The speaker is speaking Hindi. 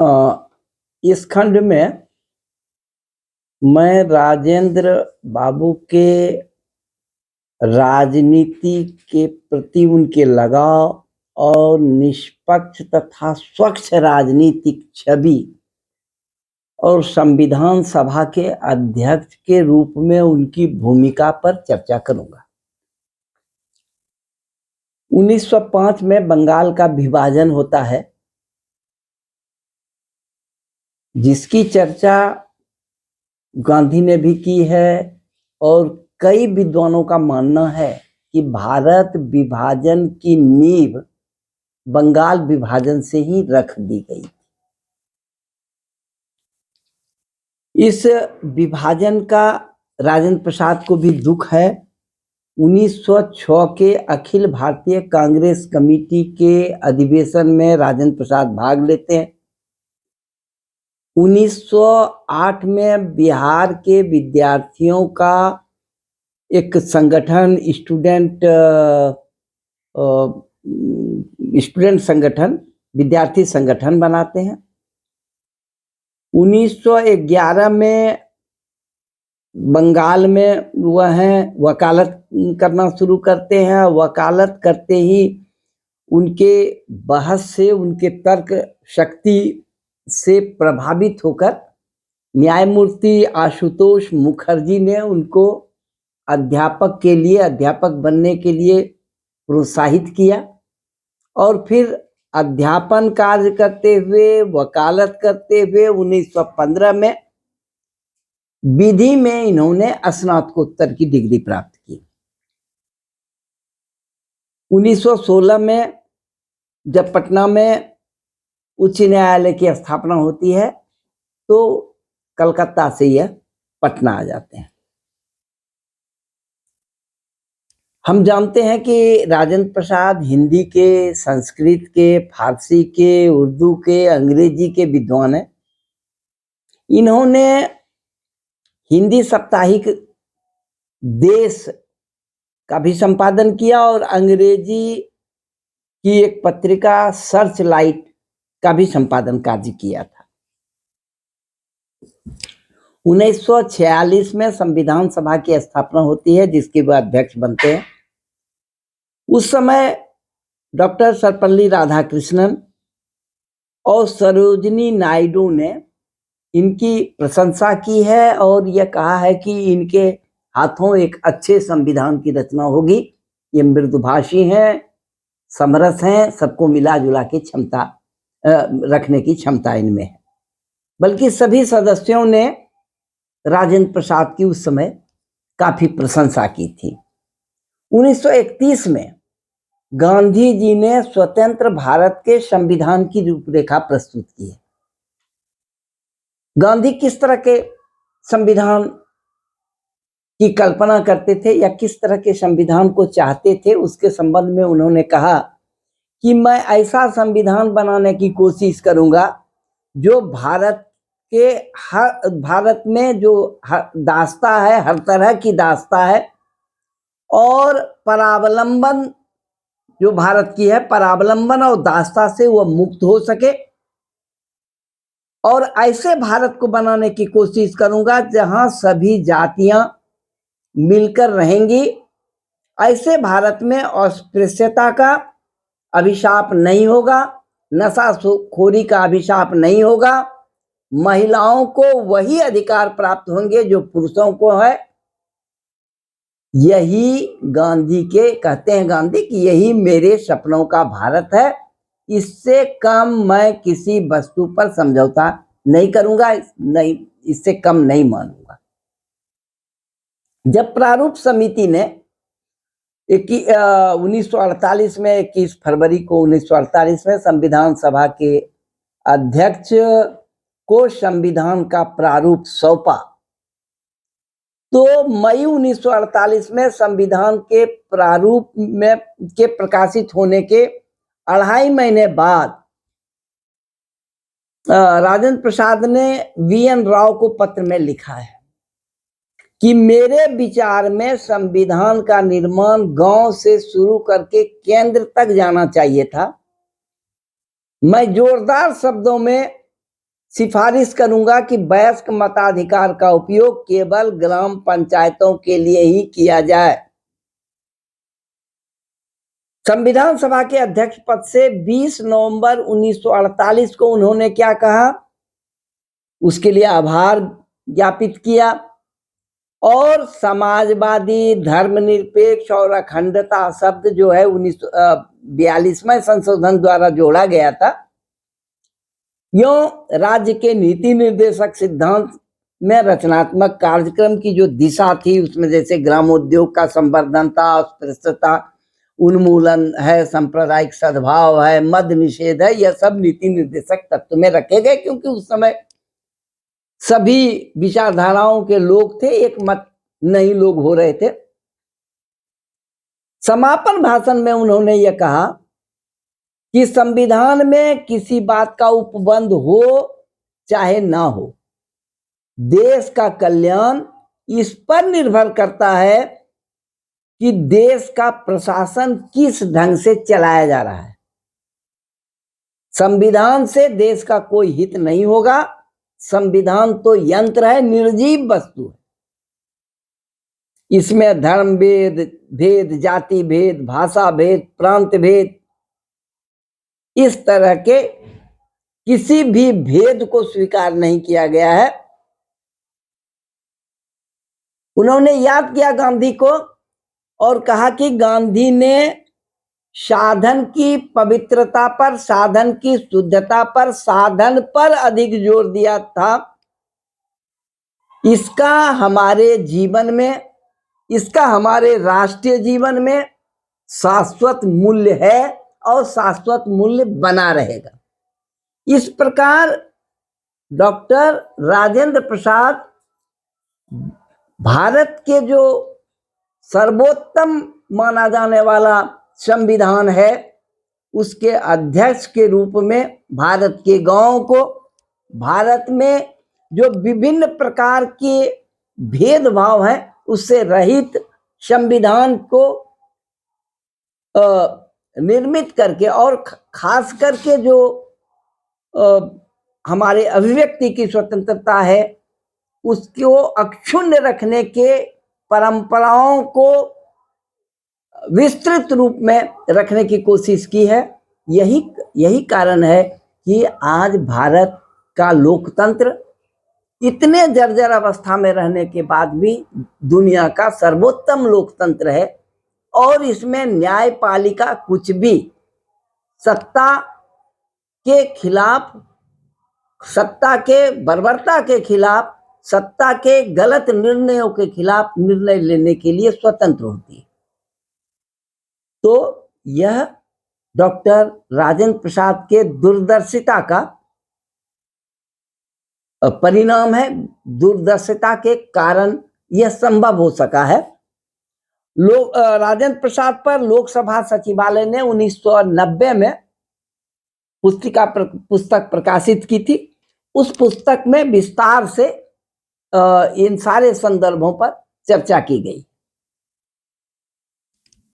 इस खंड में मैं राजेंद्र बाबू के राजनीति के प्रति उनके लगाव और निष्पक्ष तथा स्वच्छ राजनीतिक छवि और संविधान सभा के अध्यक्ष के रूप में उनकी भूमिका पर चर्चा करूंगा। 1905 में बंगाल का विभाजन होता है, जिसकी चर्चा गांधी ने भी की है और कई विद्वानों का मानना है कि भारत विभाजन की नींव बंगाल विभाजन से ही रख दी गई। इस विभाजन का राजेंद्र प्रसाद को भी दुख है। 1906 के अखिल भारतीय कांग्रेस कमेटी के अधिवेशन में राजेंद्र प्रसाद भाग लेते हैं। 1908 में बिहार के विद्यार्थियों का एक संगठन स्टूडेंट संगठन, विद्यार्थी संगठन बनाते हैं। 1911 में बंगाल में वह वकालत करना शुरू करते हैं। वकालत करते ही उनके बहस से, उनके तर्क शक्ति से प्रभावित होकर न्यायमूर्ति आशुतोष मुखर्जी ने उनको अध्यापक बनने के लिए प्रोत्साहित किया और फिर अध्यापन कार्य करते हुए, वकालत करते हुए 1915 में विधि में इन्होंने स्नातकोत्तर की डिग्री प्राप्त की। 1916 में जब पटना में उच्च न्यायालय की स्थापना होती है तो कलकत्ता से यह पटना आ जाते हैं। हम जानते हैं कि राजेंद्र प्रसाद हिंदी के, संस्कृत के, फारसी के, उर्दू के, अंग्रेजी के विद्वान हैं। इन्होंने हिंदी साप्ताहिक देश का भी संपादन किया और अंग्रेजी की एक पत्रिका सर्च लाइट का भी संपादन कार्य किया था। 1946 में संविधान सभा की स्थापना होती है, जिसके वह अध्यक्ष बनते हैं। उस समय डॉक्टर सर्वपल्ली राधाकृष्णन और सरोजिनी नायडू ने इनकी प्रशंसा की है और यह कहा है कि इनके हाथों एक अच्छे संविधान की रचना होगी। ये मृदुभाषी हैं, समरस हैं, सबको मिला जुला के क्षमता रखने की क्षमता इनमें है। बल्कि सभी सदस्यों ने राजेंद्र प्रसाद की उस समय काफी प्रशंसा की थी। 1931 में गांधी जी ने स्वतंत्र भारत के संविधान की रूपरेखा प्रस्तुत की है। गांधी किस तरह के संविधान की कल्पना करते थे या किस तरह के संविधान को चाहते थे, उसके संबंध में उन्होंने कहा कि मैं ऐसा संविधान बनाने की कोशिश करूंगा जो भारत में जो दास्ता है, हर तरह की दास्ता है, और परावलंबन जो भारत की है, परावलंबन और दास्ता से वह मुक्त हो सके। और ऐसे भारत को बनाने की कोशिश करूंगा जहां सभी जातियां मिलकर रहेंगी। ऐसे भारत में अस्पृश्यता का अभिशाप नहीं होगा, नशाखोरी का अभिशाप नहीं होगा, महिलाओं को वही अधिकार प्राप्त होंगे जो पुरुषों को है। यही गांधी के, कहते हैं गांधी कि यही मेरे सपनों का भारत है। इससे कम मैं किसी वस्तु पर समझौता नहीं करूंगा, नहीं, इससे कम नहीं मानूंगा। जब प्रारूप समिति ने 1948 में 21 फरवरी को 1948 में संविधान सभा के अध्यक्ष को संविधान का प्रारूप सौंपा, तो मई 1948 में संविधान के प्रारूप में के प्रकाशित होने के 2.5 महीने बाद राजेंद्र प्रसाद ने वीएन राव को पत्र में लिखा है कि मेरे विचार में संविधान का निर्माण गांव से शुरू करके केंद्र तक जाना चाहिए था। मैं जोरदार शब्दों में सिफारिश करूंगा कि वयस्क मताधिकार का उपयोग केवल ग्राम पंचायतों के लिए ही किया जाए। संविधान सभा के अध्यक्ष पद से 20 नवंबर 1948 को उन्होंने क्या कहा, उसके लिए आभार ज्ञापित किया और समाजवादी, धर्मनिरपेक्ष और अखंडता शब्द जो है 1942वें संशोधन द्वारा जोड़ा गया था, यों राज्य के नीति निर्देशक सिद्धांत में रचनात्मक कार्यक्रम की जो दिशा थी उसमें जैसे ग्रामोद्योग का संवर्धन था, अस्पृश्यता उन्मूलन है, सांप्रदायिक सद्भाव है, मद्य निषेध है, यह सब नीति निर्देशक तत्व में रखे गए, क्योंकि उस समय सभी विचारधाराओं के लोग थे, एक मत नहीं लोग हो रहे थे। समापन भाषण में उन्होंने यह कहा कि संविधान में किसी बात का उपबंध हो चाहे ना हो, देश का कल्याण इस पर निर्भर करता है कि देश का प्रशासन किस ढंग से चलाया जा रहा है। संविधान से देश का कोई हित नहीं होगा। संविधान तो यंत्र है, निर्जीव वस्तु है। इसमें धर्म भेद, जाति भेद, भाषा भेद, प्रांत भेद, इस तरह के किसी भी भेद को स्वीकार नहीं किया गया है। उन्होंने याद किया गांधी को और कहा कि गांधी ने साधन की पवित्रता पर, साधन की शुद्धता पर, साधन पर अधिक जोर दिया था। इसका हमारे जीवन में, इसका हमारे राष्ट्रीय जीवन में शाश्वत मूल्य है और शाश्वत मूल्य बना रहेगा। इस प्रकार डॉक्टर राजेंद्र प्रसाद भारत के जो सर्वोत्तम माना जाने वाला संविधान है उसके अध्यक्ष के रूप में भारत के गांवों को, भारत में जो विभिन्न प्रकार के भेदभाव हैं उससे रहित संविधान को निर्मित करके और खास करके जो हमारे अभिव्यक्ति की स्वतंत्रता है उसको अक्षुण्ण रखने के परंपराओं को विस्तृत रूप में रखने की कोशिश की है। यही कारण है कि आज भारत का लोकतंत्र इतने जर्जर अवस्था में रहने के बाद भी दुनिया का सर्वोत्तम लोकतंत्र है और इसमें न्यायपालिका कुछ भी सत्ता के खिलाफ, सत्ता के बर्बरता के खिलाफ, सत्ता के गलत निर्णयों के खिलाफ निर्णय लेने के लिए स्वतंत्र होती है। तो यह डॉक्टर राजेंद्र प्रसाद के दूरदर्शिता का परिणाम है। दूरदर्शिता के कारण यह संभव हो सका है। राजेंद्र प्रसाद पर लोकसभा सचिवालय ने 1990 में पुस्तक प्रकाशित की थी। उस पुस्तक में विस्तार से इन सारे संदर्भों पर चर्चा की गई।